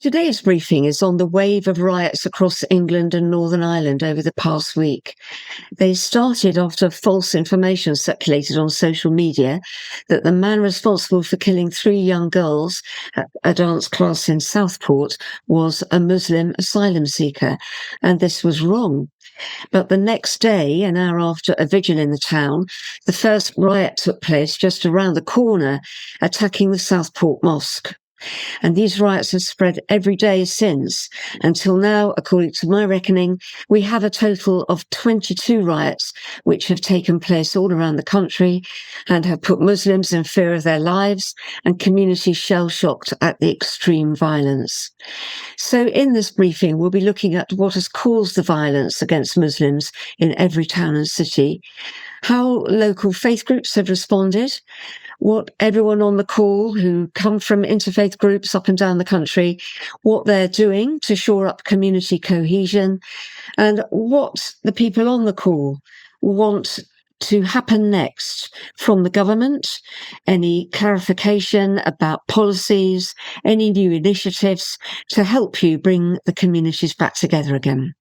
Today's briefing is on the wave of riots across England and Northern Ireland over the past week. They started after false information circulated on social media that the man responsible for killing 3 young girls at a dance class in Southport was a Muslim asylum seeker, and this was wrong. But the next day, an hour after a vigil in the town, the first riot took place just around the corner, attacking the Southport Mosque. And these riots have spread every day since. Until now, according to my reckoning, we have a total of 22 riots which have taken place all around the country and have put Muslims in fear of their lives and communities shell-shocked at the extreme violence. So in this briefing, we'll be looking at what has caused the violence against Muslims in every town and city, how local faith groups have responded, what everyone on the call who come from interfaith groups up and down the country, what they're doing to shore up community cohesion, and what the people on the call want to happen next from the government, any clarification about policies, any new initiatives to help you bring the communities back together again.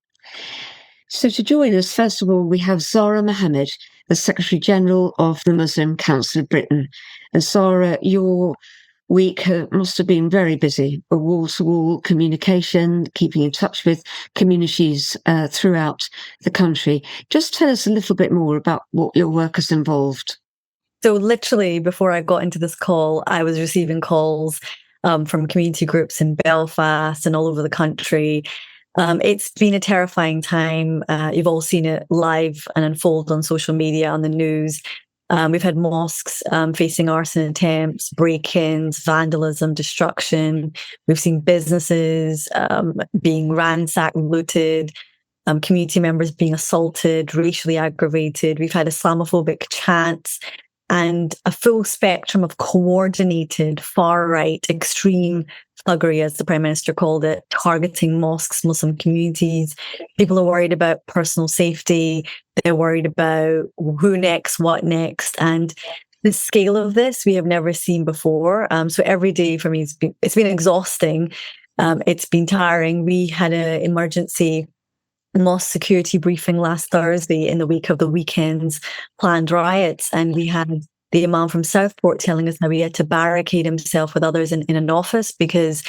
So to join us, first of all, we have Zara Mohammed, the Secretary General of the Muslim Council of Britain. And Zara, your week must have been very busy, a wall-to-wall communication, keeping in touch with communities throughout the country. Just tell us a little bit more about what your work has involved. So literally before I got into this call, I was receiving calls from community groups in Belfast and all over the country. It's been a terrifying time. You've all seen it live and unfold on social media, on the news. We've had mosques facing arson attempts, break-ins, vandalism, destruction. We've seen businesses being ransacked, looted, community members being assaulted, racially aggravated. We've had Islamophobic chants and a full spectrum of coordinated, far-right, extreme thuggery, as the Prime Minister called it, targeting mosques, Muslim communities. People are worried about personal safety. They're worried about who next, what next. And the scale of this we have never seen before. So every day for me, it's been exhausting. It's been tiring. We had an emergency mosque security briefing last Thursday in the wake of the weekend's planned riots. And we had the Imam from Southport telling us how he had to barricade himself with others in an office because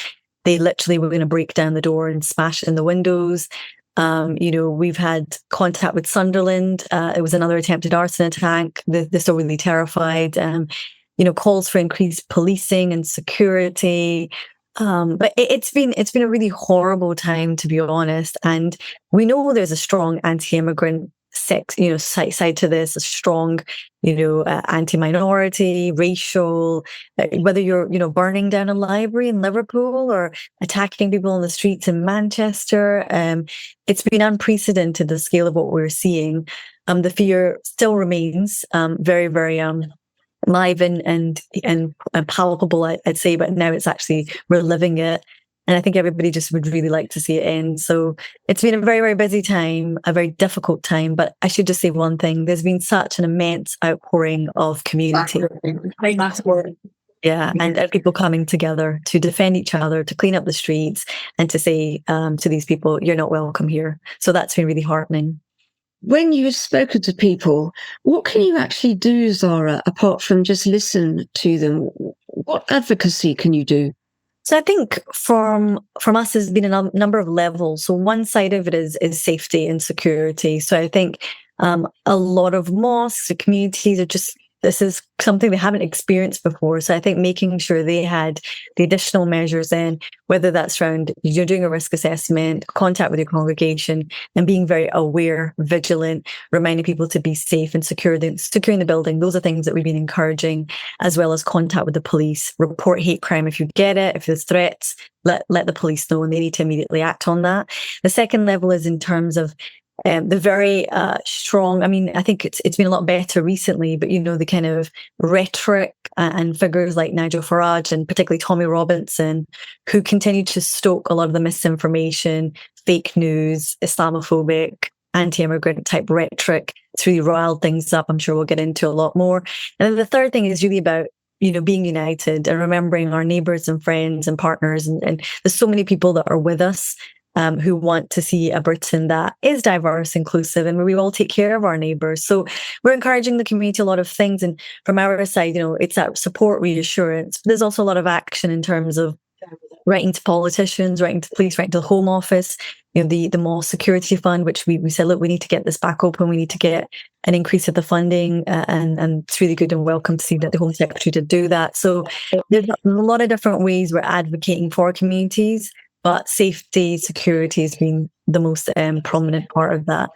they literally were going to break down the door and smash in the windows. We've had contact with Sunderland. It was another attempted arson attack. They're still really terrified. Calls for increased policing and security. But it's been a really horrible time, to be honest. And we know there's a strong anti-immigrant side to this, a strong, anti-minority, racial, whether you're, burning down a library in Liverpool or attacking people on the streets in Manchester. It's been unprecedented, the scale of what we're seeing. The fear still remains very, very live and palpable, I'd say, but now we're living it. And I think everybody just would really like to see it end. So it's been a very, very busy time, a very difficult time. But I should just say one thing. There's been such an immense outpouring of community. Yeah, and people coming together to defend each other, to clean up the streets, and to say to these people, you're not welcome here. So that's been really heartening. When you've spoken to people, what can you actually do, Zara, apart from just listen to them? What advocacy can you do? So I think from us has been a number of levels. So one side of it is safety and security. So I think a lot of mosques or communities this is something they haven't experienced before. So I think making sure they had the additional measures in, whether that's around you're doing a risk assessment, contact with your congregation, and being very aware, vigilant, reminding people to be safe and securing the building. Those are things that we've been encouraging, as well as contact with the police, report hate crime if you get it, if there's threats, let the police know, and they need to immediately act on that. The second level is in terms of the very strong, I think it's been a lot better recently, but the kind of rhetoric and figures like Nigel Farage and particularly Tommy Robinson, who continue to stoke a lot of the misinformation, fake news, Islamophobic, anti-immigrant type rhetoric to really rile things up. I'm sure we'll get into a lot more. And then the third thing is really about being united and remembering our neighbours and friends and partners. And there's so many people that are with us who want to see a Britain that is diverse, inclusive, and where we all take care of our neighbours. So we're encouraging the community a lot of things. And from our side, it's that support, reassurance. But there's also a lot of action in terms of writing to politicians, writing to police, writing to the Home Office, the Mosque Security Fund, which we said, look, we need to get this back open. We need to get an increase of the funding. And it's really good and welcome to see that the Home Secretary did do that. So there's a lot of different ways we're advocating for communities, but safety, security has been the most prominent part of that.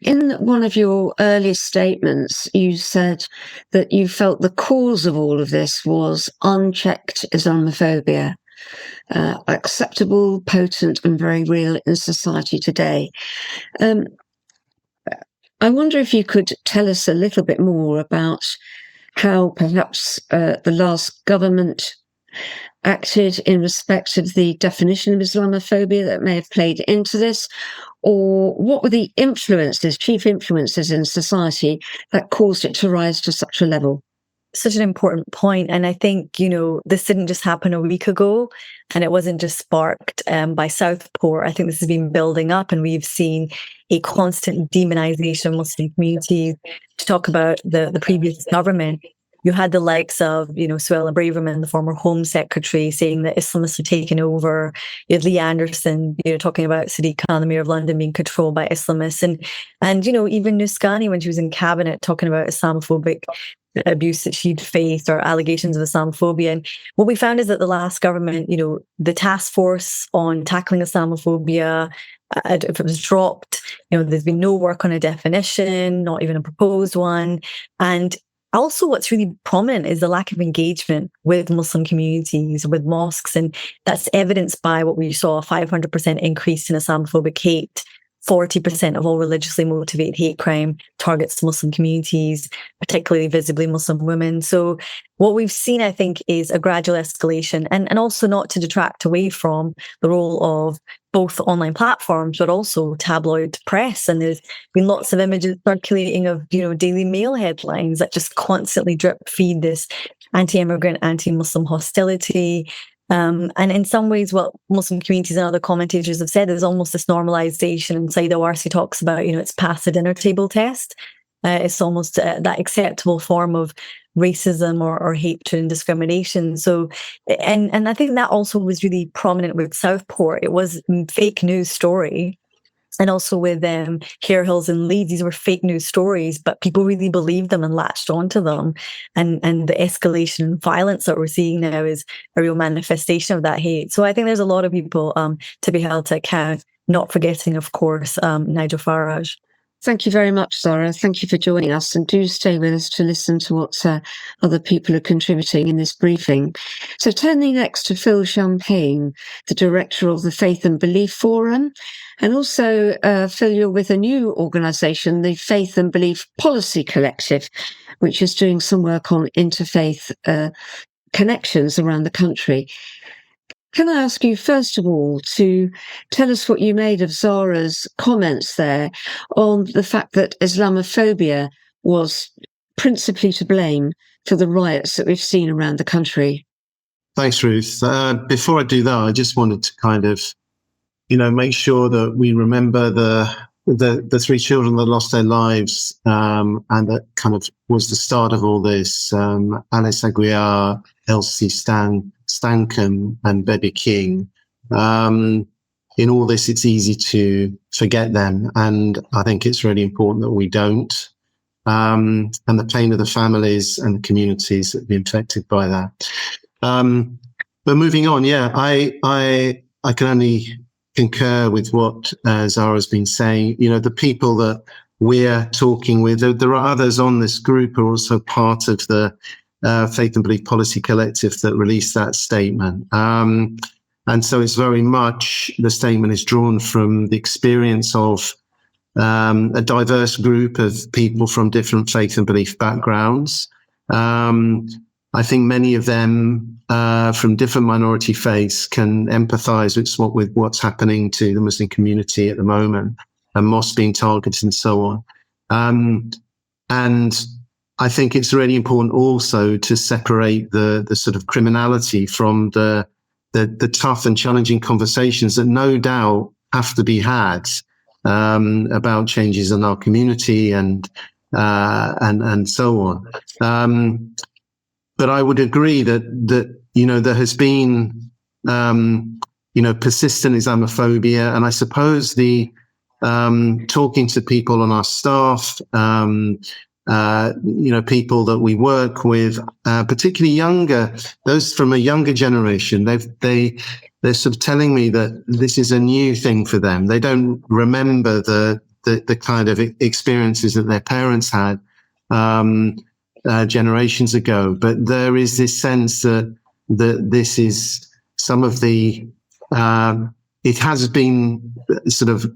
In one of your early statements, you said that you felt the cause of all of this was unchecked Islamophobia, acceptable, potent, and very real in society today. I wonder if you could tell us a little bit more about how perhaps the last government acted in respect of the definition of Islamophobia that may have played into this, or what were the chief influences in society that caused it to rise to such a level? Such an important point. And I think, this didn't just happen a week ago, and it wasn't just sparked by Southport. I think this has been building up, and we've seen a constant demonization of Muslim communities. To talk about the previous government, you had the likes of, Suella Braverman, the former Home Secretary, saying that Islamists are taking over. You had Lee Anderson, talking about Sadiq Khan, the Mayor of London, being controlled by Islamists. And even Nuscani, when she was in cabinet, talking about Islamophobic abuse that she'd faced or allegations of Islamophobia. And what we found is that the last government, the task force on tackling Islamophobia, if it was dropped, there's been no work on a definition, not even a proposed one. And also, what's really prominent is the lack of engagement with Muslim communities, with mosques. And that's evidenced by what we saw, a 500% increase in Islamophobic hate. 40% of all religiously motivated hate crime targets Muslim communities, particularly visibly Muslim women. So what we've seen, I think, is a gradual escalation, and also not to detract away from the role of both online platforms, but also tabloid press. And there's been lots of images circulating of, Daily Mail headlines that just constantly drip feed this anti-immigrant, anti-Muslim hostility. And in some ways, what Muslim communities and other commentators have said is almost this normalization. And Saeed Awarsi talks about, it's past the dinner table test. It's almost that acceptable form of racism or hatred and discrimination. So, and I think that also was really prominent with Southport. It was a fake news story. And also with Hare Hills and Leeds, these were fake news stories, but people really believed them and latched onto them. And the escalation and violence that we're seeing now is a real manifestation of that hate. So I think there's a lot of people to be held to account, not forgetting, of course, Nigel Farage. Thank you very much, Zara. Thank you for joining us, and do stay with us to listen to what other people are contributing in this briefing. So turning next to Phil Champagne, the director of the Faith and Belief Forum, and also Phil, you're with a new organisation, the Faith and Belief Policy Collective, which is doing some work on interfaith connections around the country. Can I ask you, first of all, to tell us what you made of Zara's comments there on the fact that Islamophobia was principally to blame for the riots that we've seen around the country? Thanks, Ruth. Before I do that, I just wanted to kind of, make sure that we remember the three children that lost their lives, and that kind of was the start of all this. Alice Aguiar, Elsie Stankham, and Baby King. In all this, it's easy to forget them, and I think it's really important that we don't. And the pain of the families and the communities that have been affected by that. But moving on, I can only concur with what Zara's been saying. The people that we're talking with, there are others on this group who are also part of the Faith and Belief Policy Collective that released that statement. And so it's very much, the statement is drawn from the experience of a diverse group of people from different faith and belief backgrounds. I think many of them from different minority faiths can empathise with what's happening to the Muslim community at the moment, and mosques being targeted and so on. And I think it's really important also to separate the sort of criminality from the tough and challenging conversations that no doubt have to be had about changes in our community and so on. But I would agree that there has been persistent Islamophobia, and I suppose the talking to people on our staff, people that we work with, particularly those from a younger generation, they're sort of telling me that this is a new thing for them. They don't remember the kind of experiences that their parents had generations ago. But there is this sense that this is some of the it has been sort of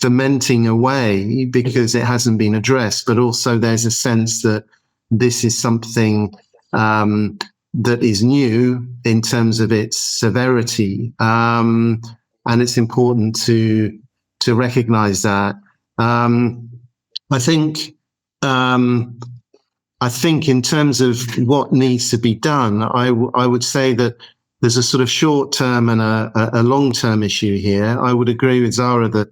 fermenting away because it hasn't been addressed, but also there's a sense that this is something that is new in terms of its severity, and it's important to recognize that. I think in terms of what needs to be done, I would say that there's a sort of short-term and a long-term issue here. I would agree with Zara that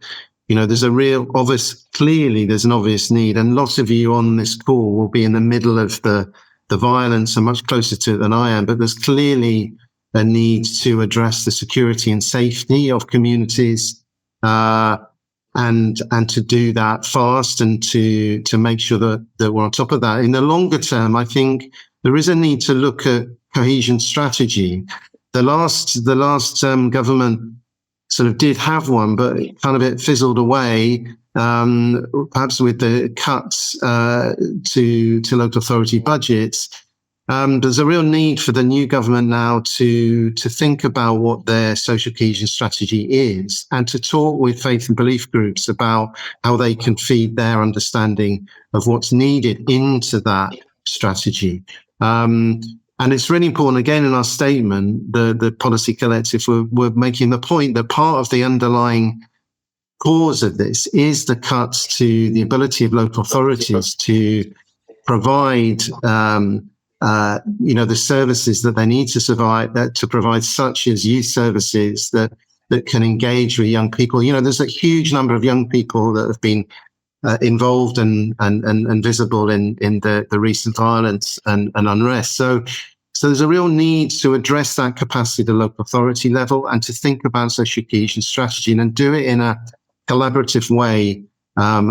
there's clearly there's an obvious need, and lots of you on this call will be in the middle of the violence and much closer to it than I am, but there's clearly a need to address the security and safety of communities, and to do that fast and to make sure that we're on top of that. In the longer term, I think there is a need to look at cohesion strategy. The last government sort of did have one, but it fizzled away, perhaps with the cuts to local authority budgets. There's a real need for the new government now to think about what their social cohesion strategy is, and to talk with faith and belief groups about how they can feed their understanding of what's needed into that strategy. And it's really important, again, in our statement, the Policy Collective, we're making the point that part of the underlying cause of this is the cuts to the ability of local authorities to provide, the services that they need to survive, to provide, such as youth services that can engage with young people. There's a huge number of young people that have been involved and visible in the recent violence and unrest. So there's a real need to address that capacity at the local authority level and to think about social cohesion strategy and do it in a collaborative way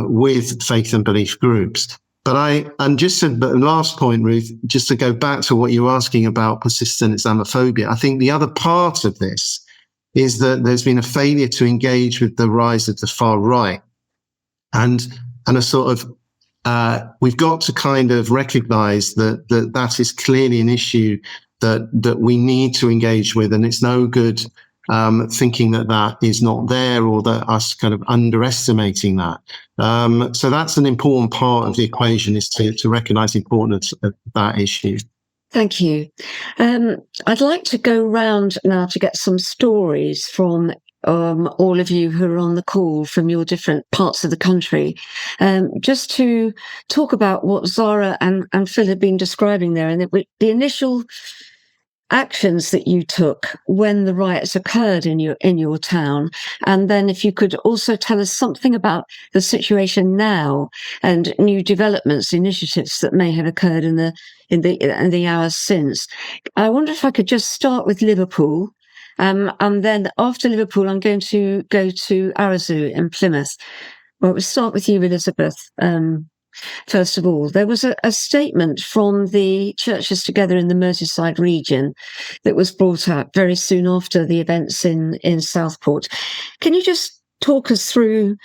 with faith and belief groups. And just the last point, Ruth, just to go back to what you were asking about persistent Islamophobia, I think the other part of this is that there's been a failure to engage with the rise of the far right, and a sort of we've got to kind of recognize that is clearly an issue that we need to engage with, and it's no good thinking that is not there, or that us kind of underestimating that. So that's an important part of the equation, is to recognize the importance of that issue. Thank you. I'd like to go round now to get some stories from all of you who are on the call from your different parts of the country, just to talk about what Zara and Phil have been describing there, and the initial actions that you took when the riots occurred in your town, and then if you could also tell us something about the situation now and new developments, initiatives that may have occurred in the hours since. I wonder if I could just start with Liverpool. And then after Liverpool, I'm going to go to Arazu in Plymouth. Well, we'll start with you, Elizabeth. First of all, there was a statement from the Churches Together in the Merseyside region that was brought out very soon after the events in Southport. Can you just talk us through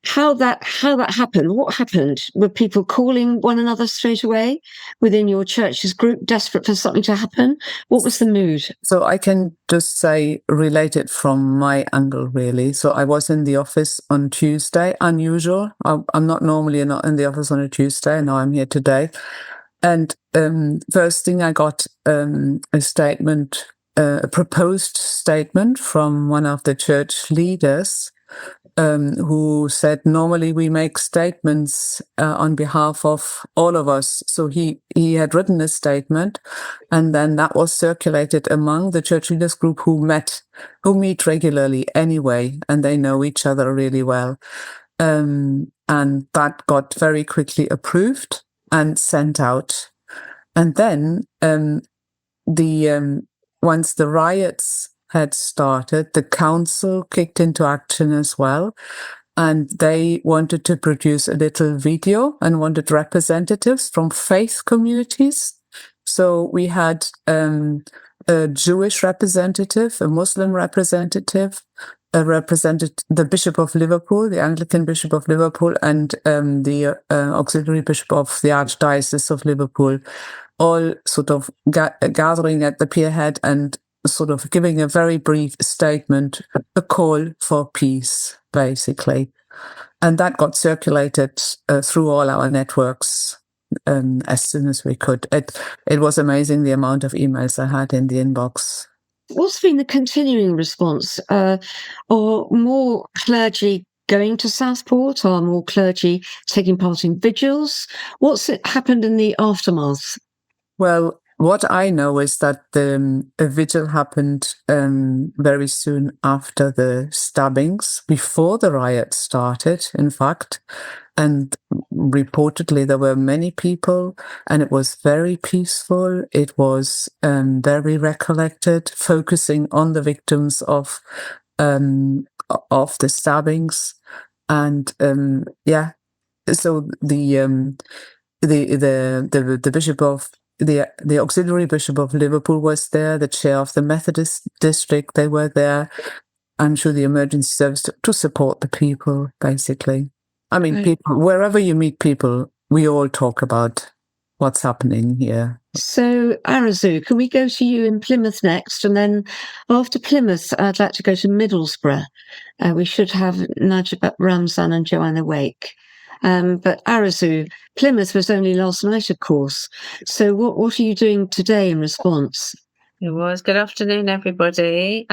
how that happened? What happened? Were people calling one another straight away within your church's group, desperate for something to happen? What was the mood? So I can just say, related from my angle, really. So I was in the office on Tuesday, unusual. I'm not normally not in the office on a Tuesday. Now I'm here today. And first thing I got a statement, a proposed statement from one of the church leaders, who said, normally we make statements on behalf of all of us. So he had written a statement, and then that was circulated among the church leaders group who meet regularly anyway, and they know each other really well. And that got very quickly approved and sent out. And then once the riots had started, the council kicked into action as well. And they wanted to produce a little video and wanted representatives from faith communities. So we had a Jewish representative, a Muslim representative, the Bishop of Liverpool, the Anglican Bishop of Liverpool, and the Auxiliary Bishop of the Archdiocese of Liverpool, all sort of gathering at the pierhead and sort of giving a very brief statement, a call for peace, basically. And that got circulated through all our networks as soon as we could. It was amazing the amount of emails I had in the inbox. What's been the continuing response? Are more clergy going to Southport? Are more clergy taking part in vigils? What's happened in the aftermath? Well, what I know is that a vigil happened very soon after the stabbings, before the riot started, in fact. And reportedly, there were many people, and it was very peaceful. It was very recollected, focusing on the victims of the stabbings. And so the bishop of the auxiliary bishop of Liverpool was there, the chair of the Methodist district, they were there. I'm sure the emergency service to support the people, basically. I mean, people, wherever you meet people, we all talk about what's happening here. So, Arazu, can we go to you in Plymouth next? And then after Plymouth, I'd like to go to Middlesbrough. We should have Najib Ramzan and Joanna Wake. But Arazu, Plymouth was only last night, of course. So what are you doing today in response? It was. Good afternoon, everybody.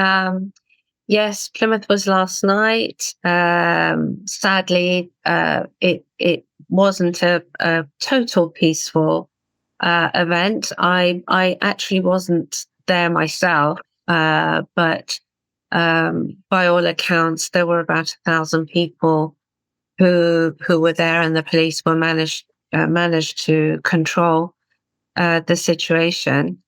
Yes, Plymouth was last night. Sadly, it wasn't a total peaceful event. I actually wasn't there myself, but by all accounts, there were about 1,000 people who were there, and the police were managed to control the situation.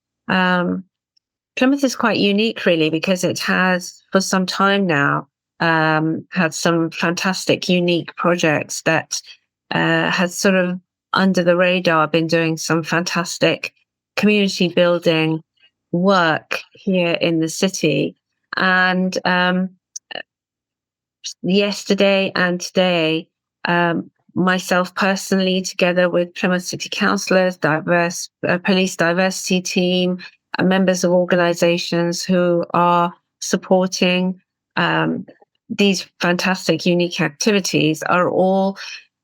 Plymouth is quite unique, really, because it has, for some time now, had some fantastic, unique projects that has sort of under the radar been doing some fantastic community building work here in the city. And yesterday and today, myself personally, together with Plymouth City Councillors, police diversity team, members of organisations who are supporting these fantastic, unique activities, are all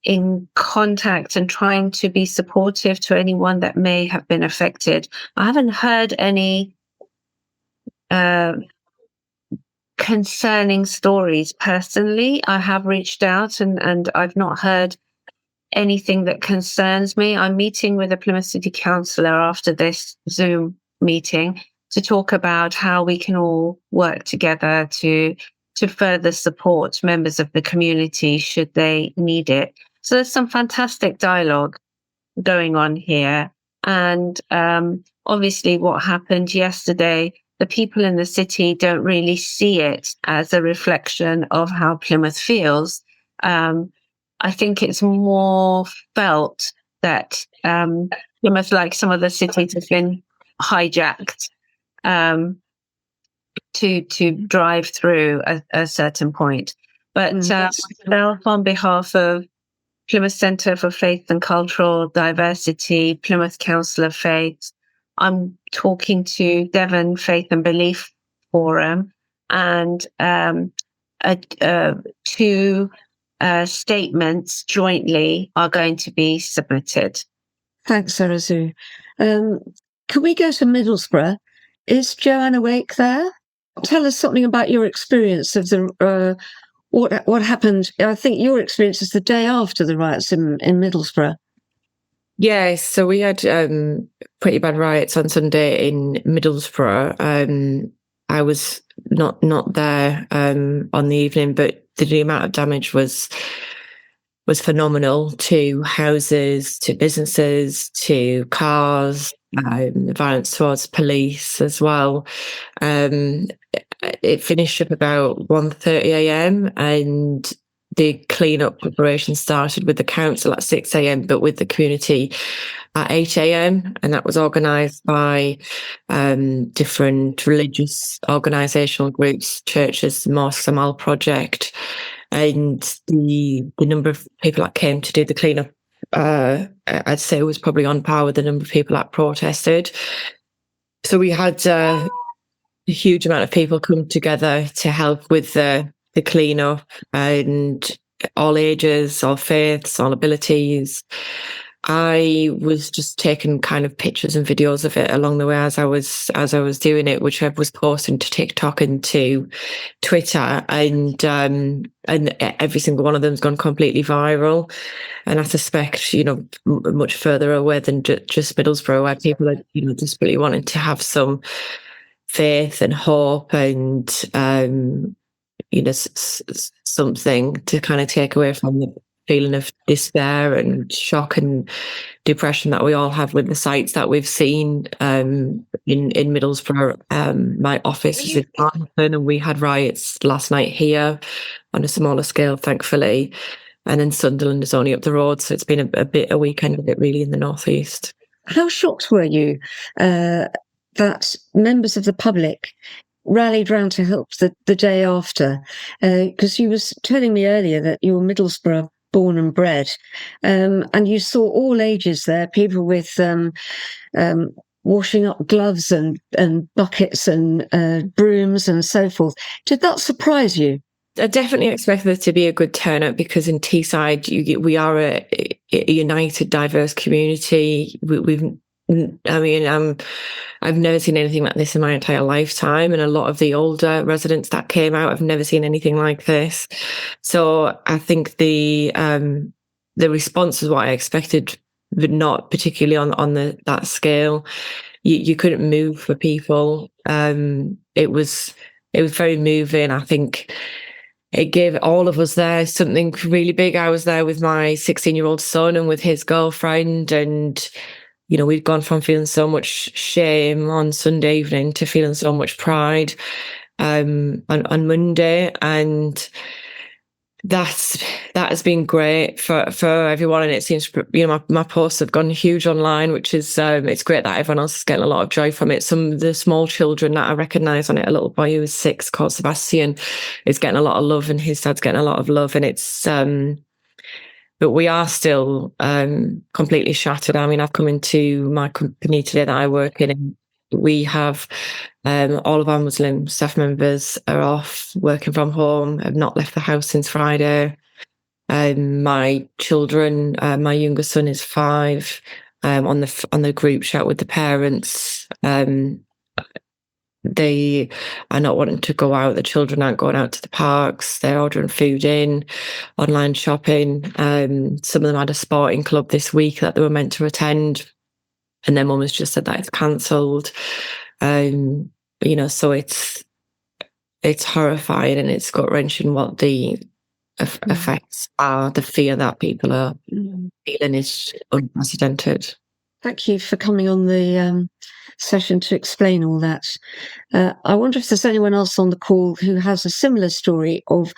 in contact and trying to be supportive to anyone that may have been affected. I haven't heard any concerning stories personally. I have reached out and I've not heard anything that concerns me. I'm meeting with a Plymouth City Councillor after this Zoom meeting to talk about how we can all work together to further support members of the community should they need it. So there's some fantastic dialogue going on here. And obviously what happened yesterday, the people in the city don't really see it as a reflection of how Plymouth feels. I think it's more felt that Plymouth, like some other cities, has been hijacked to drive through a certain point. But myself, on behalf of Plymouth Centre for Faith and Cultural Diversity, Plymouth Council of Faith, I'm talking to Devon Faith and Belief Forum, and two statements jointly are going to be submitted. Thanks, Arazu. Can we go to Middlesbrough? Is Joanna Wake there? Tell us something about your experience of what happened? I think your experience is the day after the riots in Middlesbrough. Yes, so we had pretty bad riots on Sunday in Middlesbrough. I was not there on the evening, but the amount of damage was phenomenal to houses, to businesses, to cars, violence towards police as well. It finished up about 1:30 a.m. and the clean-up preparation started with the council at 6 a.m, but with the community at 8 a.m, and that was organised by different religious organisational groups, churches, Mosques, Amal Project, and the number of people that came to do the clean-up, I'd say, was probably on par with the number of people that protested. So we had a huge amount of people come together to help with the clean-up, and all ages, all faiths, all abilities. I was just taking kind of pictures and videos of it along the way as I was doing it, which I was posting to TikTok and to Twitter, and every single one of them's gone completely viral. And I suspect, much further away than just Middlesbrough, where people are, desperately wanting to have some faith and hope and something to kind of take away from the feeling of despair and shock and depression that we all have with the sights that we've seen in Middlesbrough. My office is in Bradford, and we had riots last night here on a smaller scale, thankfully. And then Sunderland is only up the road, so it's been a weekend of it really in the northeast. How shocked were you that members of the public rallied round to help the day after? Because you was telling me earlier that you were Middlesbrough born and bred, and you saw all ages there, people with washing up gloves and buckets and brooms and so forth. Did that surprise you? I definitely expected there to be a good turnout, because in Teesside we are a united, diverse community. I've never seen anything like this in my entire lifetime, and a lot of the older residents that came out, I've never seen anything like this. So I think the response was what I expected, but not particularly on that scale. You couldn't move for people. It was very moving. I think it gave all of us there something really big. I was there with my 16-year-old son and with his girlfriend, and we'd gone from feeling so much shame on Sunday evening to feeling so much pride on Monday, and that has been great for everyone. And it seems, my posts have gone huge online, which is it's great that everyone else is getting a lot of joy from it. Some of the small children that I recognise on it, a little boy who was 6 called Sebastian, is getting a lot of love, and his dad's getting a lot of love, and it's but we are still completely shattered. I mean, I've come into my company today that I work in, and we have all of our Muslim staff members are off working from home, have not left the house since Friday. My children, my younger son is 5, on the group chat with the parents. They are not wanting to go out. The children aren't going out to the parks. They're ordering food in, online shopping. Some of them had a sporting club this week that they were meant to attend, and their mum has just said that it's cancelled. So it's horrifying, and it's gut-wrenching what the effects are. The fear that people are feeling is unprecedented. Thank you for coming on the session to explain all that. I wonder if there's anyone else on the call who has a similar story of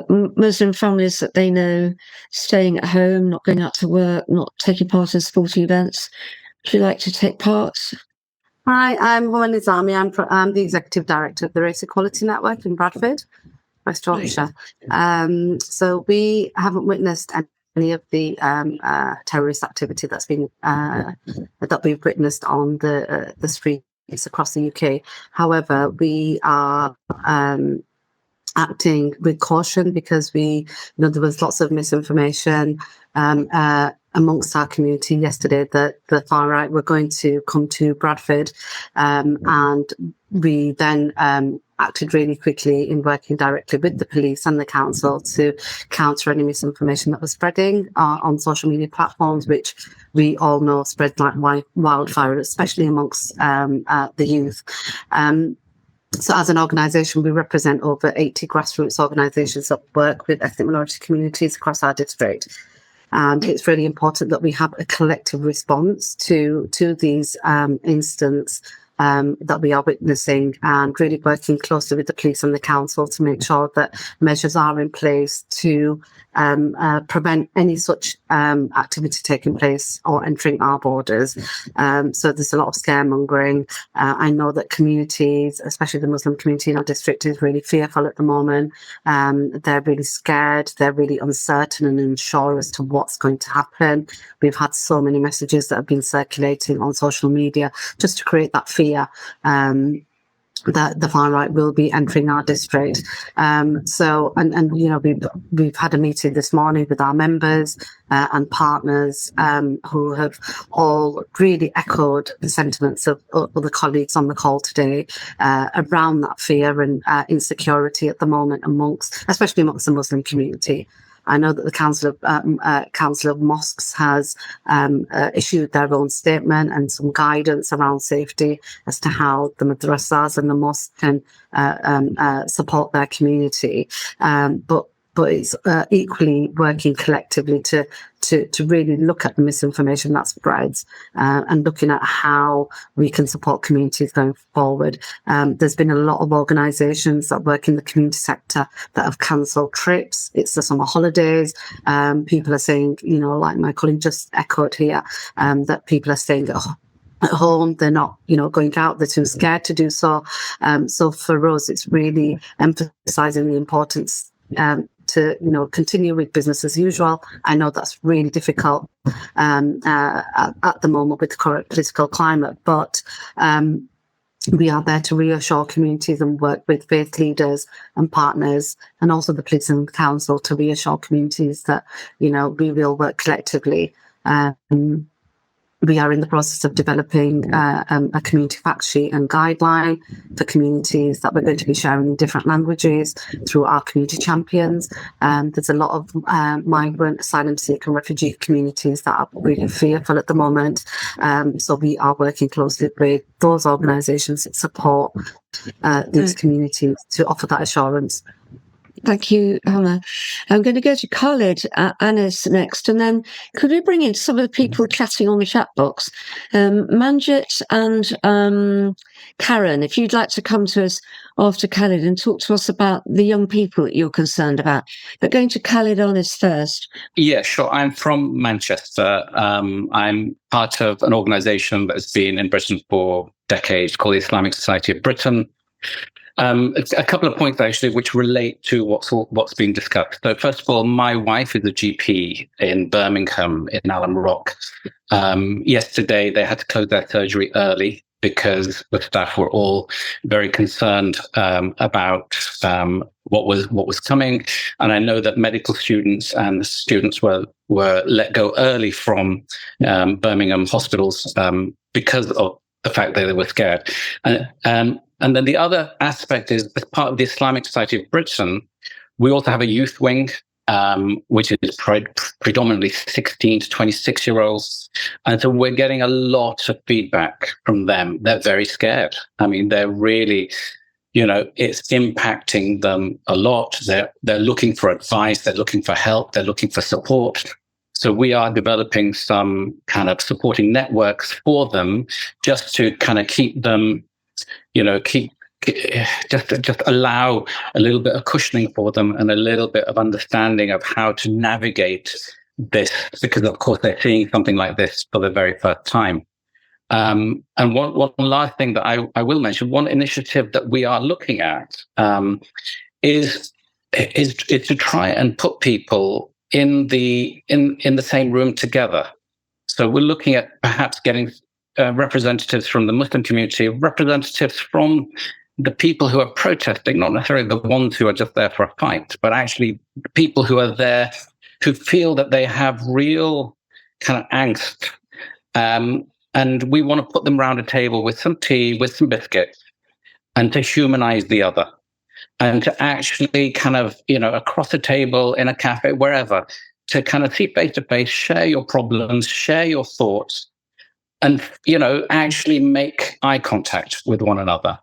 Muslim families that they know staying at home, not going out to work, not taking part in sporting events. Would you like to take part? Hi, I'm Human Nizami. I'm the Executive Director of the Race Equality Network in Bradford, West Yorkshire. So we haven't witnessed any of the terrorist activity that's been that we've witnessed on the streets across the UK. However, we are acting with caution, because there was lots of misinformation amongst our community yesterday that the far right were going to come to Bradford, and we then acted really quickly in working directly with the police and the council to counter any misinformation that was spreading on social media platforms, which we all know spread like wildfire, especially amongst the youth. So as an organisation, we represent over 80 grassroots organisations that work with ethnic minority communities across our district. And it's really important that we have a collective response to these incidents that we are witnessing, and really working closely with the police and the council to make sure that measures are in place to prevent any such activity taking place or entering our borders. So there's a lot of scaremongering. I know that communities, especially the Muslim community in our district, is really fearful at the moment. They're really scared. They're really uncertain and unsure as to what's going to happen. We've had so many messages that have been circulating on social media just to create that fear that the far right will be entering our district. So we've had a meeting this morning with our members and partners who have all really echoed the sentiments of other colleagues on the call today around that fear and insecurity at the moment especially amongst the Muslim community. I know that the Council of Mosques has issued their own statement and some guidance around safety as to how the madrasas and the mosques can support their community. But it's equally working collectively to really look at the misinformation that spreads and looking at how we can support communities going forward. There's been a lot of organisations that work in the community sector that have cancelled trips. It's the summer holidays. People are saying, like my colleague just echoed here, that people are staying at home. They're not, going out. They're too scared to do so. So for us, it's really emphasising the importance to continue with business as usual. I know that's really difficult at the moment with the current political climate, but we are there to reassure communities and work with faith leaders and partners, and also the police and council to reassure communities that we will work collectively. We are in the process of developing a community fact sheet and guideline for communities that we're going to be sharing in different languages through our community champions. There's a lot of migrant, asylum seeker, and refugee communities that are really fearful at the moment. So we are working closely with those organisations that support these communities to offer that assurance. Thank you, Hannah. I'm going to go to Khalid Anis next, and then could we bring in some of the people chatting on the chat box? Manjit and Karen, if you'd like to come to us after Khalid and talk to us about the young people that you're concerned about. But going to Khalid Anis first. Yeah, sure. I'm from Manchester. I'm part of an organisation that's been in Britain for decades called the Islamic Society of Britain. A couple of points actually which relate to what's being discussed. So first of all, my wife is a GP in Birmingham in Alum Rock. Yesterday they had to close their surgery early because the staff were all very concerned about what was coming. And I know that medical students and students were let go early from Birmingham hospitals because of the fact that they were scared. And then the other aspect is, as part of the Islamic Society of Britain, we also have a youth wing, which is predominantly 16 to 26-year-olds. And so we're getting a lot of feedback from them. They're very scared. I mean, they're really, it's impacting them a lot. They're looking for advice. They're looking for help. They're looking for support. So we are developing some kind of supporting networks for them just to kind of keep them, just allow a little bit of cushioning for them and a little bit of understanding of how to navigate this, because of course they're seeing something like this for the very first time. And one last thing that I will mention, one initiative that we are looking at is to try and put people in the same room together. So we're looking at perhaps getting representatives from the Muslim community, representatives from the people who are protesting, not necessarily the ones who are just there for a fight, but actually the people who are there who feel that they have real kind of angst. And we want to put them around a table with some tea, with some biscuits, and to humanize the other, and to actually kind of, across a table, in a cafe, wherever, to kind of see face to face, share your problems, share your thoughts, and, actually make eye contact with one another.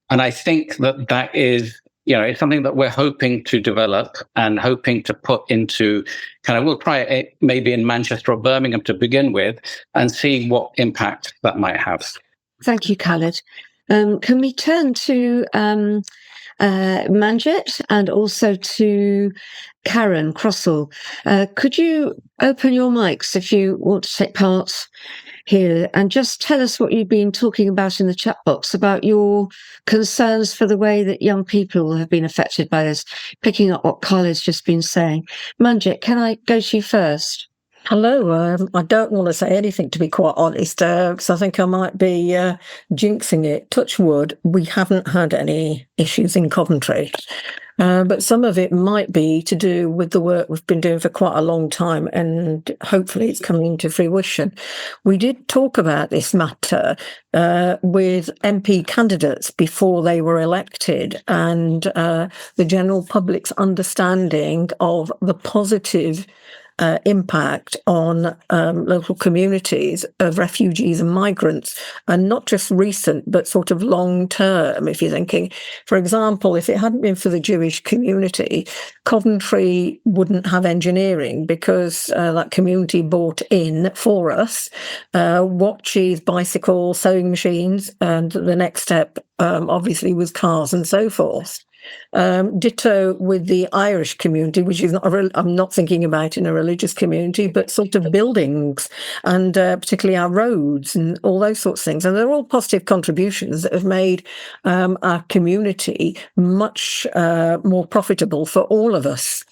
And I think that is, it's something that we're hoping to develop and hoping to put into we'll try it maybe in Manchester or Birmingham to begin with, and see what impact that might have. Thank you, Khaled. Can we turn to Manjit and also to Karen Crossall? Could you open your mics if you want to take part here, and just tell us what you've been talking about in the chat box about your concerns for the way that young people have been affected by this, picking up what Khaled's just been saying. Manjit, can I go to you first? Hello. I don't want to say anything, to be quite honest, because I think I might be jinxing it. Touch wood, we haven't had any issues in Coventry. But some of it might be to do with the work we've been doing for quite a long time, and hopefully it's coming to fruition. We did talk about this matter with MP candidates before they were elected, and the general public's understanding of the positive impact on local communities of refugees and migrants, and not just recent, but sort of long term. If you're thinking, for example, if it hadn't been for the Jewish community, Coventry wouldn't have engineering, because that community bought in for us watches, bicycles, sewing machines, and the next step obviously was cars and so forth. Ditto with the Irish community, which is not I'm not thinking about in a religious community, but sort of buildings, and particularly our roads and all those sorts of things. And they're all positive contributions that have made our community much more profitable for all of us.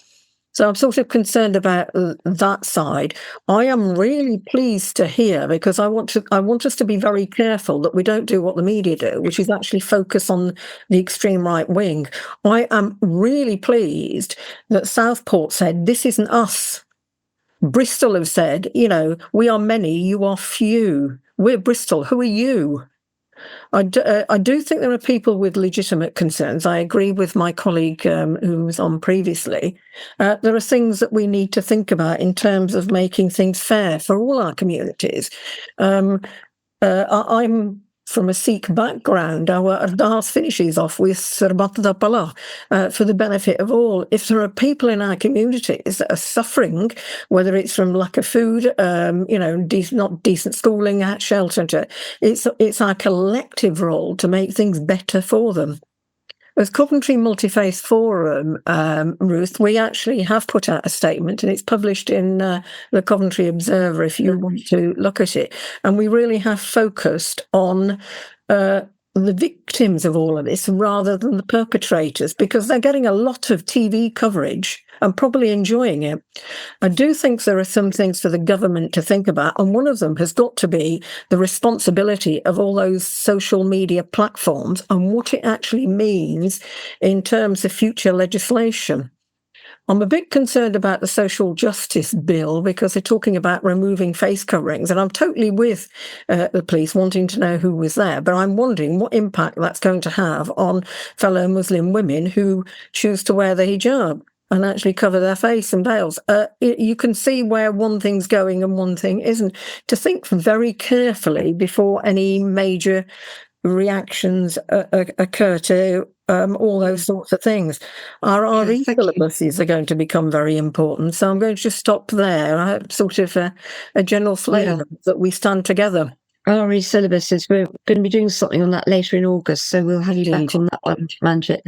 So I'm sort of concerned about that side. I am really pleased to hear, because I want us to be very careful that we don't do what the media do, which is actually focus on the extreme right wing. I am really pleased that Southport said, this isn't us. Bristol have said, we are many, you are few. We're Bristol, who are you? I do think there are people with legitimate concerns. I agree with my colleague who was on previously. There are things that we need to think about in terms of making things fair for all our communities. I'm from a Sikh background. Our Ardas finishes off with Sarbat da Pala for the benefit of all. If there are people in our communities that are suffering, whether it's from lack of food, not decent schooling, shelter, it's our collective role to make things better for them. As Coventry Multi-Faith Forum, Ruth, we actually have put out a statement, and it's published in the Coventry Observer if you want to look at it. And we really have focused on the victims of all of this rather than the perpetrators, because they're getting a lot of TV coverage and probably enjoying it. I do think there are some things for the government to think about, and one of them has got to be the responsibility of all those social media platforms and what it actually means in terms of future legislation. I'm a bit concerned about the social justice bill, because they're talking about removing face coverings, and I'm totally with the police wanting to know who was there, but I'm wondering what impact that's going to have on fellow Muslim women who choose to wear the hijab and actually cover their face and veils. You can see where one thing's going and one thing isn't. To think very carefully before any major reactions occur to all those sorts of things. Our RE syllabuses are going to become very important, so I'm going to just stop there. I have sort of a general flavour that we stand together. RE syllabuses, we're going to be doing something on that later in August, so we'll have you back on that one, Manjit.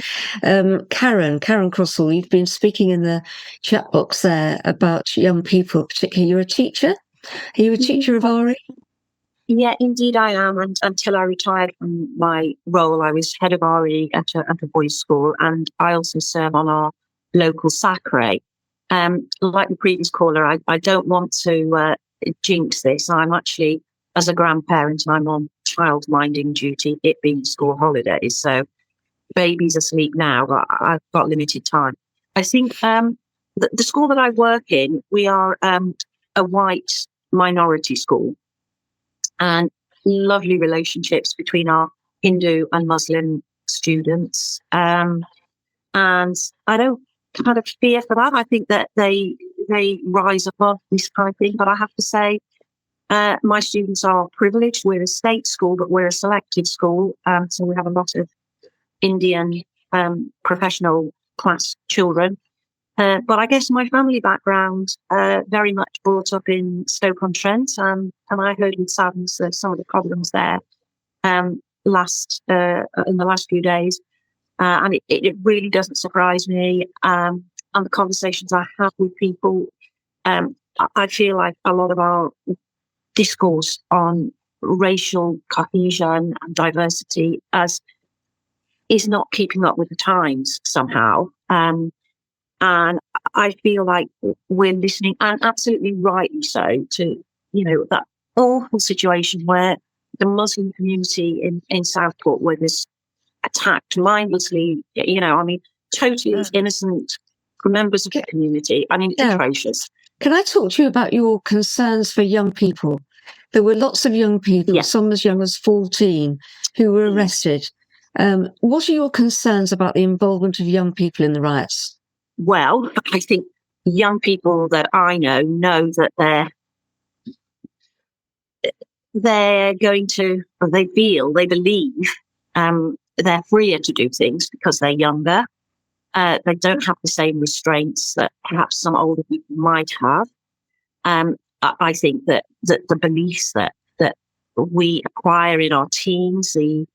Karen Crossall, you've been speaking in the chat box there about young people, particularly. You're a teacher? Are you a teacher of RE? Yeah, indeed I am. And until I retired from my role, I was head of RE at a boys' school, and I also serve on our local SACRE. Like the previous caller, I don't want to jinx this. I'm actually, as a grandparent, I'm on child minding duty, it being school holidays. So baby's asleep now, but I've got limited time. I think the school that I work in, we are a white minority school, and lovely relationships between our Hindu and Muslim students. And I don't kind of fear for that. I think that they rise above this kind of thing. But I have to say, my students are privileged. We're a state school, but we're a selected school. So we have a lot of Indian professional class children. But I guess my family background very much brought up in Stoke-on-Trent, and I heard with sadness that some of the problems there in the last few days. And it really doesn't surprise me. And the conversations I have with people, I feel like a lot of our discourse on racial cohesion and diversity is not keeping up with the times somehow. And I feel like we're listening, and absolutely rightly so, to, that awful situation where the Muslim community in Southport was attacked mindlessly, totally innocent members of the community. It's atrocious. Can I talk to you about your concerns for young people? There were lots of young people, some as young as 14, who were arrested. What are your concerns about the involvement of young people in the riots? Well, I think young people that I know that they're going to, or they believe, they're freer to do things because they're younger. They don't have the same restraints that perhaps some older people might have. I think that the beliefs that we acquire in our teens, the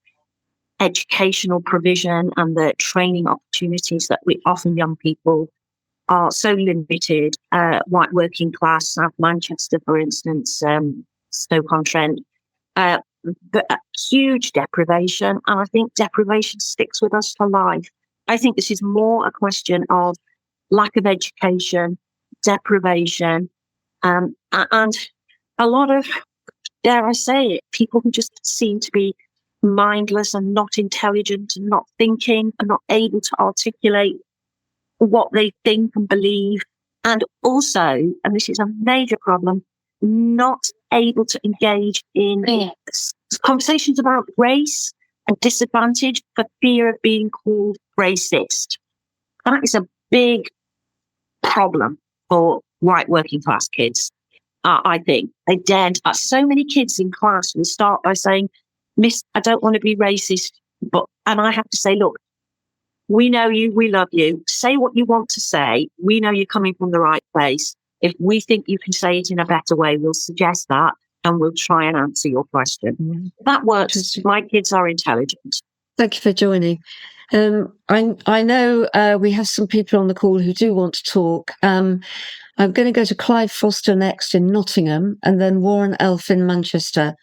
educational provision and the training opportunities that we offer young people are so limited. White working class, South Manchester, for instance, Stoke-on-Trent, huge deprivation. And I think deprivation sticks with us for life. I think this is more a question of lack of education, deprivation, and a lot of, dare I say it, people who just seem to be mindless and not intelligent and not thinking and not able to articulate what they think and believe. And also, and this is a major problem, not able to engage in conversations about race and disadvantage for fear of being called racist. That is a big problem for white working class kids. I think they daren't. So many kids in class will start by saying, "Miss, I don't want to be racist," and I have to say, look, we know you, we love you. Say what you want to say. We know you're coming from the right place. If we think you can say it in a better way, we'll suggest that and we'll try and answer your question. That works. My kids are intelligent. Thank you for joining. I know we have some people on the call who do want to talk. I'm going to go to Clive Foster next in Nottingham, and then Warren Elf in Manchester.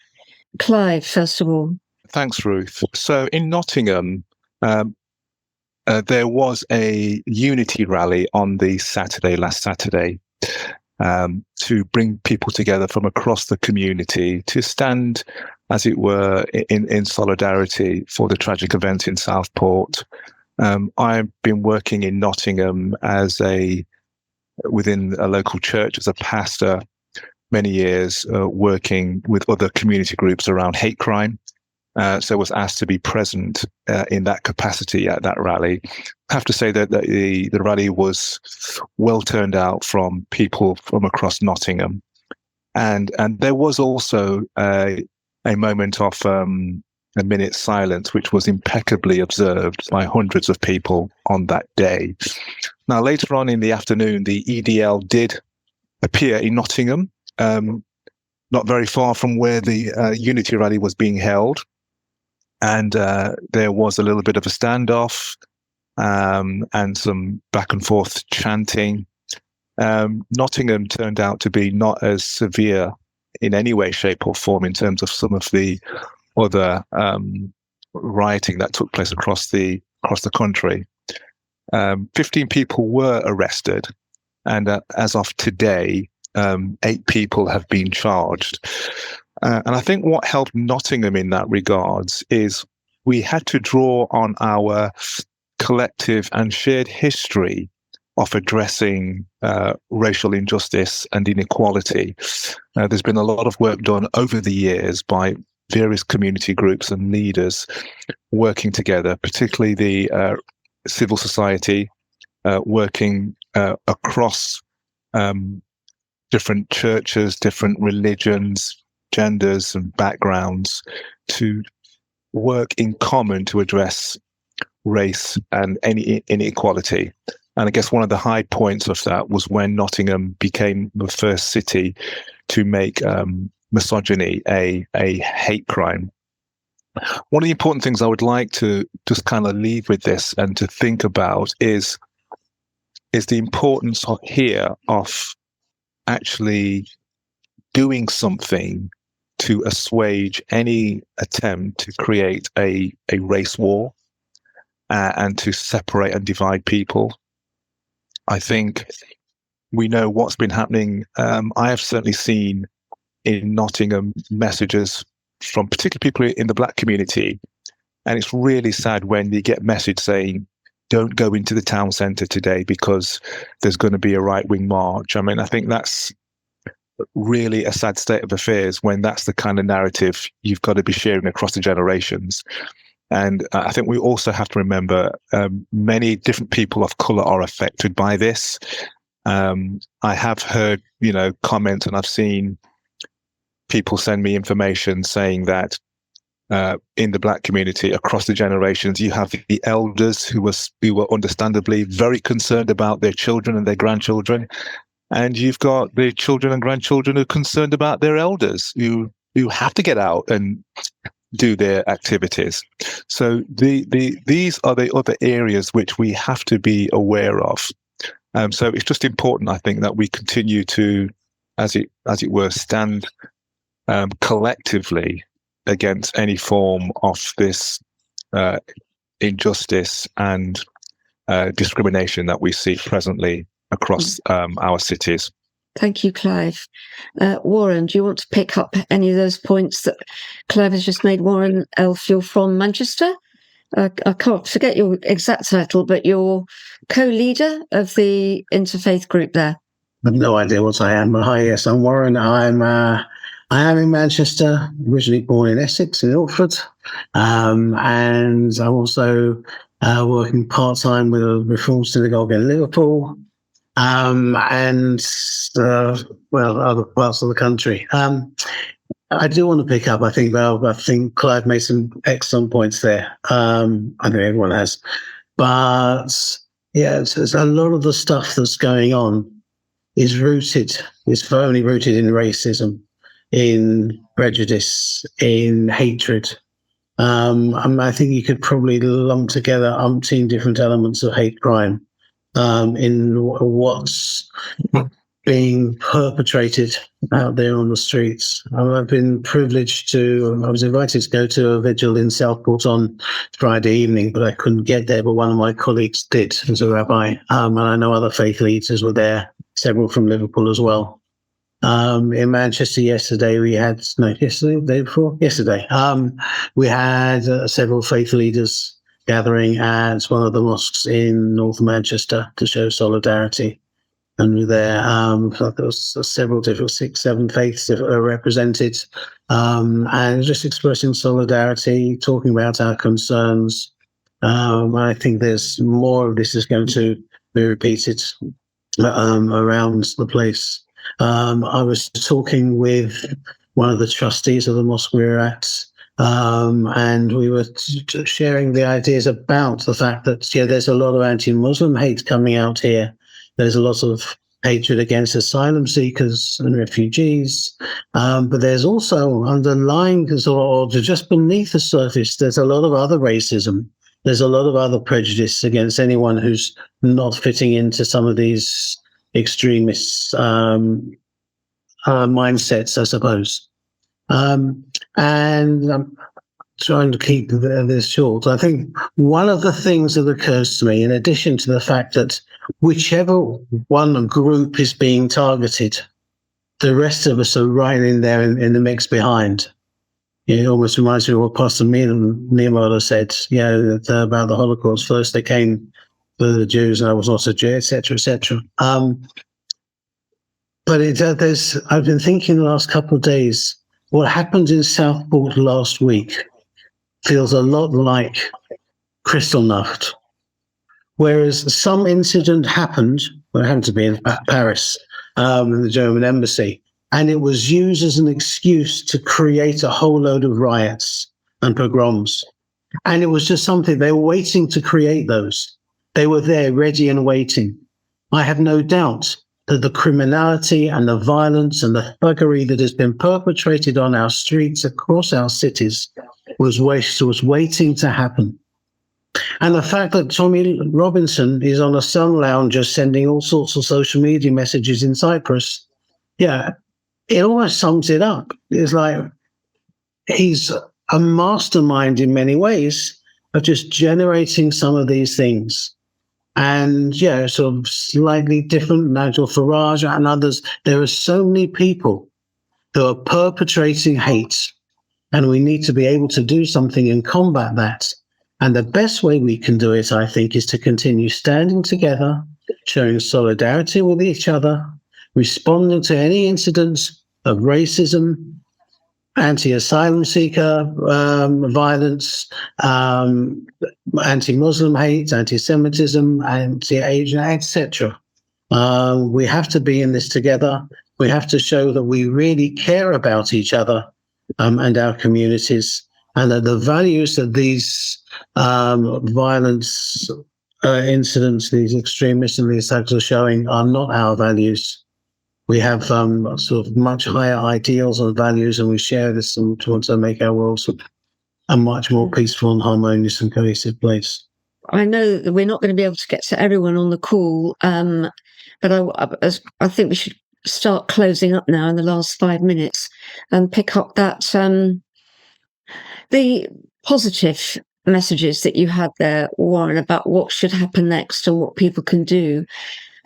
Clive, first of all. Thanks, Ruth. So in Nottingham, there was a unity rally on the last Saturday, to bring people together from across the community to stand, as it were, in solidarity for the tragic events in Southport. I've been working in Nottingham within a local church as a pastor many years, working with other community groups around hate crime. So was asked to be present in that capacity at that rally. I have to say that the rally was well turned out from people from across Nottingham. And there was also a moment of a minute's silence, which was impeccably observed by hundreds of people on that day. Now, later on in the afternoon, the EDL did appear in Nottingham, not very far from where the Unity rally was being held. And there was a little bit of a standoff and some back and forth chanting. Nottingham turned out to be not as severe in any way, shape or form in terms of some of the other rioting that took place across the country. 15 people were arrested, and as of today, 8 people have been charged. And I think what helped Nottingham in that regards is we had to draw on our collective and shared history of addressing racial injustice and inequality. There's been a lot of work done over the years by various community groups and leaders working together, particularly the civil society, working across different churches, different religions, genders and backgrounds, to work in common to address race and any inequality. And I guess one of the high points of that was when Nottingham became the first city to make misogyny a hate crime. One of the important things I would like to just kind of leave with this and to think about is the importance of actually doing something to assuage any attempt to create a race war and to separate and divide people. I think we know what's been happening. I have certainly seen in Nottingham messages from particularly people in the Black community, and it's really sad when you get a message saying, don't go into the town centre today because there's going to be a right-wing march. I mean, I think that's really a sad state of affairs when that's the kind of narrative you've got to be sharing across the generations. And I think we also have to remember many different people of colour are affected by this. I have heard, comments, and I've seen people send me information saying that in the Black community across the generations, you have the elders who were understandably very concerned about their children and their grandchildren. And you've got the children and grandchildren who are concerned about their elders who have to get out and do their activities. So these are the other areas which we have to be aware of. So it's just important, I think, that we continue to, as it were, stand collectively against any form of this injustice and discrimination that we see presently across our cities. Thank you, Clive. Warren, do you want to pick up any of those points that Clive has just made? Warren Elf, you're from Manchester. I can't forget your exact title, but you're co-leader of the Interfaith group there. I have no idea what I am. Hi, yes, I'm Warren. I am in Manchester, originally born in Essex, in Ilford, and I'm also working part-time with a Reform synagogue in Liverpool, and other parts of the country. I do want to pick up, I think Clive made some excellent points there. I think everyone has. But yeah, it's a lot of the stuff that's going on is firmly rooted in racism, in prejudice, in hatred. I think you could probably lump together umpteen different elements of hate crime in what's being perpetrated out there on the streets. I've been privileged I was invited to go to a vigil in Southport on Friday evening, but I couldn't get there, but one of my colleagues did as a rabbi. And I know other faith leaders were there, several from Liverpool as well. In Manchester yesterday, we had several faith leaders gathering at one of the mosques in North Manchester to show solidarity. And there was several different 6-7 faiths that are represented, and just expressing solidarity, talking about our concerns. I think there's more of this is going to be repeated around the place. I was talking with one of the trustees of the mosque we were at, and we were sharing the ideas about the fact that there's a lot of anti-Muslim hate coming out here. There's a lot of hatred against asylum seekers and refugees, but there's also underlying, or just beneath the surface, there's a lot of other racism. There's a lot of other prejudice against anyone who's not fitting into some of these extremist mindsets, I suppose. And I'm trying to keep this short. I think one of the things that occurs to me, in addition to the fact that whichever one group is being targeted, the rest of us are right in there in the mix behind. It almost reminds me of what Pastor Niemöller said, about the Holocaust. First they came for the Jews, and I was not a Jew, etc., etc. But I've been thinking the last couple of days what happened in Southport last week feels a lot like Kristallnacht. Whereas some incident happened, well, it happened to be in Paris, in the German embassy, and it was used as an excuse to create a whole load of riots and pogroms. And it was just something, they were waiting to create those. They were there, ready and waiting. I have no doubt that the criminality and the violence and the thuggery that has been perpetrated on our streets across our cities was waiting to happen. And the fact that Tommy Robinson is on a sun lounger sending all sorts of social media messages in Cyprus, yeah, it almost sums it up. It's like he's a mastermind in many ways of just generating some of these things. And yeah, sort of slightly different, Nigel Farage and others. There are so many people who are perpetrating hate, and we need to be able to do something and combat that. And the best way we can do it, I think, is to continue standing together, showing solidarity with each other, responding to any incidents of racism, anti-asylum seeker violence, anti-Muslim hate, anti-Semitism, anti-Asian, etc. We have to be in this together. We have to show that we really care about each other and our communities, and that the values that these violence incidents, these extremists and these attacks are showing are not our values. We have sort of much higher ideals and values, and we share this and want to make our world a much more peaceful and harmonious and cohesive place. I know that we're not going to be able to get to everyone on the call, but I think we should start closing up now in the last 5 minutes and pick up that the positive messages that you had there, Warren, about what should happen next and what people can do.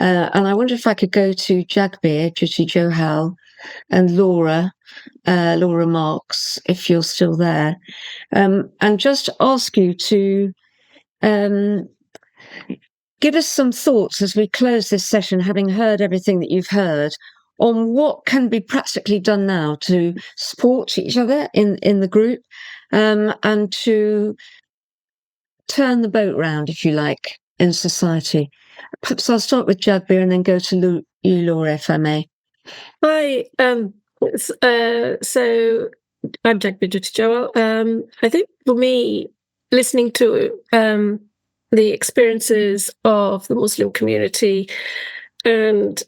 And I wonder if I could go to Jagbir, Juti Johal, and Laura Marks, if you're still there, and just ask you to give us some thoughts as we close this session, having heard everything that you've heard, on what can be practically done now to support each other in the group, and to turn the boat round, if you like, in society. Perhaps I'll start with Jagbir and then go to you, Laura, if I may. Hi. So I'm Jagbir Joel. I think for me, listening to the experiences of the Muslim community and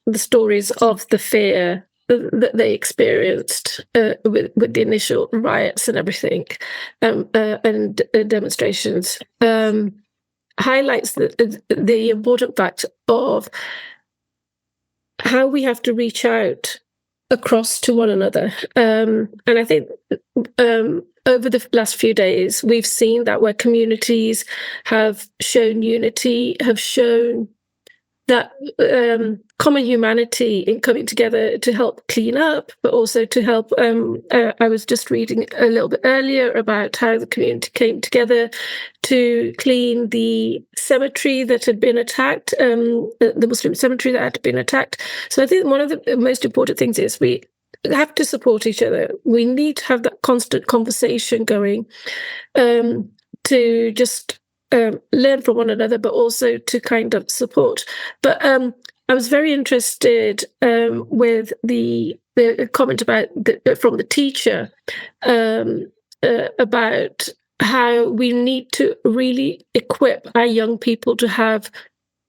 the stories of the fear that they experienced with the initial riots and everything, and demonstrations, highlights the important fact of how we have to reach out across to one another. And I think over the last few days, we've seen that where communities have shown unity, have shown that common humanity in coming together to help clean up, but also to help. I was just reading a little bit earlier about how the community came together to clean the cemetery that had been attacked, the Muslim cemetery that had been attacked. So I think one of the most important things is we have to support each other. We need to have that constant conversation going, to just learn from one another, but also to kind of support. But I was very interested with the comment about from the teacher about how we need to really equip our young people to have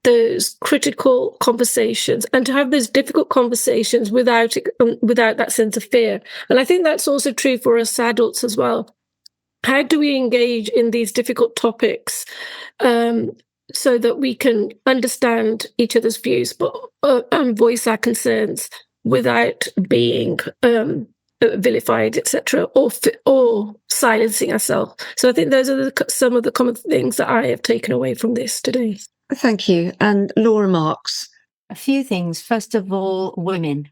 those critical conversations and to have those difficult conversations without that sense of fear. And I think that's also true for us adults as well. How do we engage in these difficult topics so that we can understand each other's views, but and voice our concerns without being vilified, etc., or silencing ourselves? So I think those are some of the common things that I have taken away from this today. Thank you. And Laura Marks. A few things. First of all, women.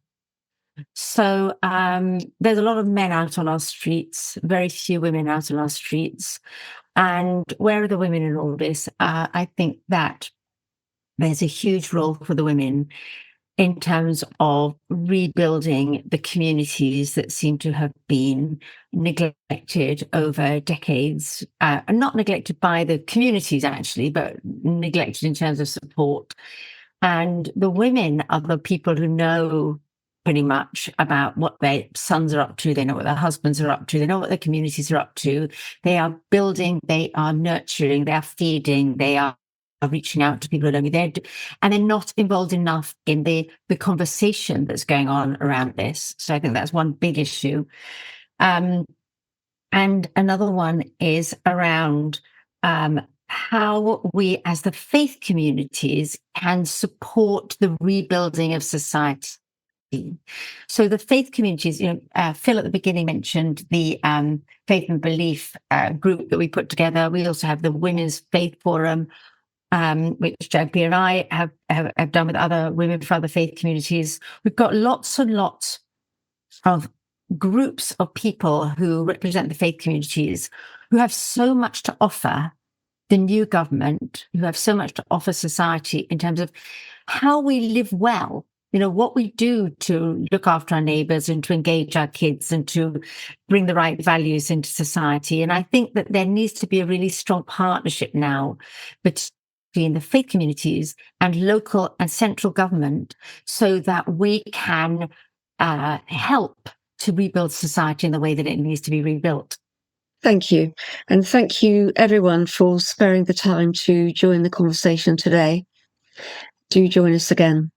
So there's a lot of men out on our streets, very few women out on our streets. And where are the women in all this? I think that there's a huge role for the women in terms of rebuilding the communities that seem to have been neglected over decades, and not neglected by the communities actually, but neglected in terms of support. And the women are the people who know pretty much about what their sons are up to. They know what their husbands are up to. They know what their communities are up to. They are building, they are nurturing, they are feeding, they are reaching out to people who are lonely. And they're not involved enough in the conversation that's going on around this. So I think that's one big issue. And another one is around how we, as the faith communities, can support the rebuilding of society. So the faith communities, Phil at the beginning mentioned the Faith and Belief group that we put together. We also have the Women's Faith Forum, which Jagpi and I have done with other women from other faith communities. We've got lots and lots of groups of people who represent the faith communities who have so much to offer the new government, who have so much to offer society in terms of how we live well, what we do to look after our neighbours and to engage our kids and to bring the right values into society. And I think that there needs to be a really strong partnership now between the faith communities and local and central government so that we can help to rebuild society in the way that it needs to be rebuilt. Thank you. And thank you, everyone, for sparing the time to join the conversation today. Do join us again.